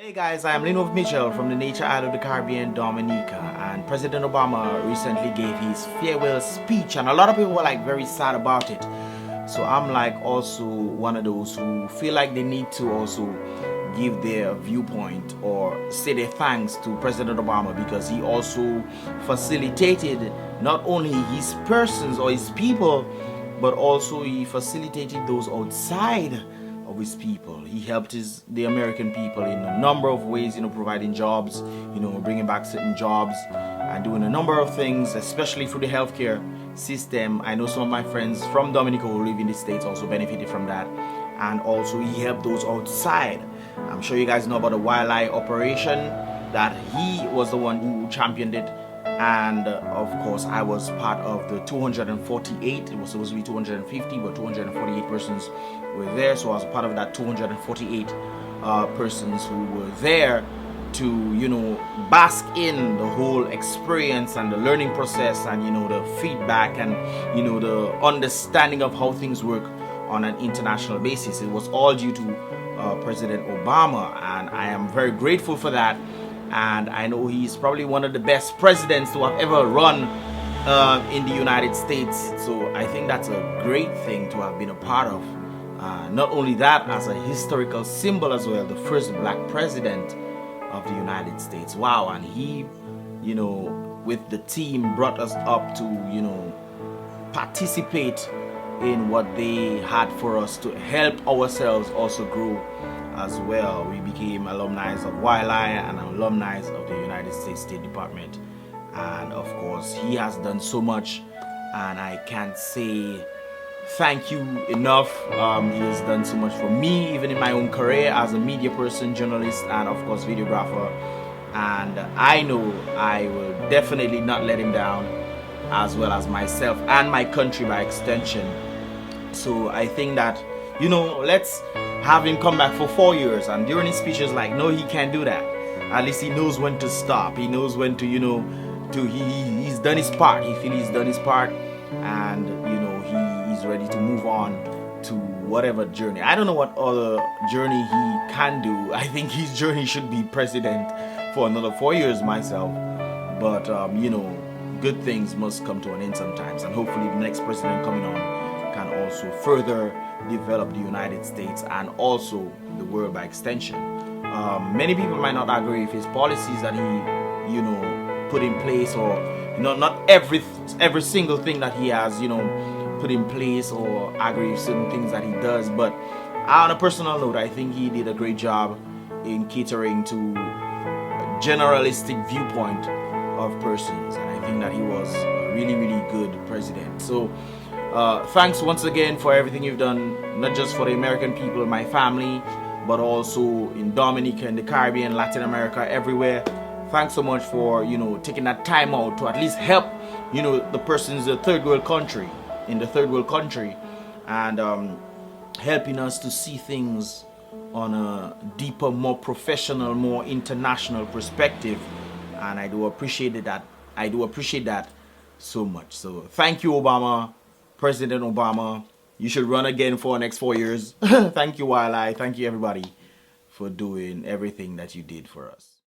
Hey guys, I am Lino Mitchell from the nature island of the Caribbean, Dominica, and President Obama recently gave his farewell speech, and a lot of people were like very sad about it. So I'm like also one of those who feel like they need to also give their viewpoint or say their thanks to President Obama, because he also facilitated not only his persons or his people, but also he facilitated those outside of his people. He helped the American people in a number of ways, providing jobs, bringing back certain jobs and doing a number of things, especially through the healthcare system. I know some of my friends from Dominica who live in the States also benefited from that, and also he helped those outside. I'm sure you guys know about the Ylai operation, that he was the one who championed it. And of course I was part of the 248. It was supposed to be 250, but 248 persons were there, so I was part of that 248 persons who were there to bask in the whole experience and the learning process, and the feedback, and the understanding of how things work on an international basis. It was all due to President Obama, and I am very grateful for that. And I know he's probably one of the best presidents to have ever run in the United States. So I think that's a great thing to have been a part of. Not only that, as a historical symbol as well, the first black president of the United States. Wow. And he, with the team, brought us up to, participate in what they had for us to help ourselves also grow as well. We became alumni of Ylai and alumni of the United States State Department, and of course he has done so much, and I can't say thank you enough. He has done so much for me, even in my own career as a media person, journalist, and of course videographer, and I know I will definitely not let him down, as well as myself and my country by extension. So I think that let's have him come back for 4 years, and during his speeches, like, no, he can't do that. At least he knows when to stop. He knows when to he's done his part. He feels he's done his part, and he's ready to move on to whatever journey. I don't know what other journey he can do. I think his journey should be president for another 4 years myself. But good things must come to an end sometimes, and hopefully the next president coming on can also further develop the United States and also the world by extension. Many people might not agree with his policies that he put in place, or not every single thing that he has put in place, or agree with certain things that he does, but on a personal note, I think he did a great job in catering to a generalistic viewpoint of persons, and I think that he was a really good president. So thanks once again for everything you've done, not just for the American people, my family, but also in Dominica, in the Caribbean, Latin America, everywhere. Thanks so much for taking that time out to at least help the persons in the third world country, and helping us to see things on a deeper, more professional, more international perspective. And I do appreciate that. I do appreciate that so much. So thank you, Obama. President Obama, you should run again for the next 4 years. Thank you, Ylai. Thank you, everybody, for doing everything that you did for us.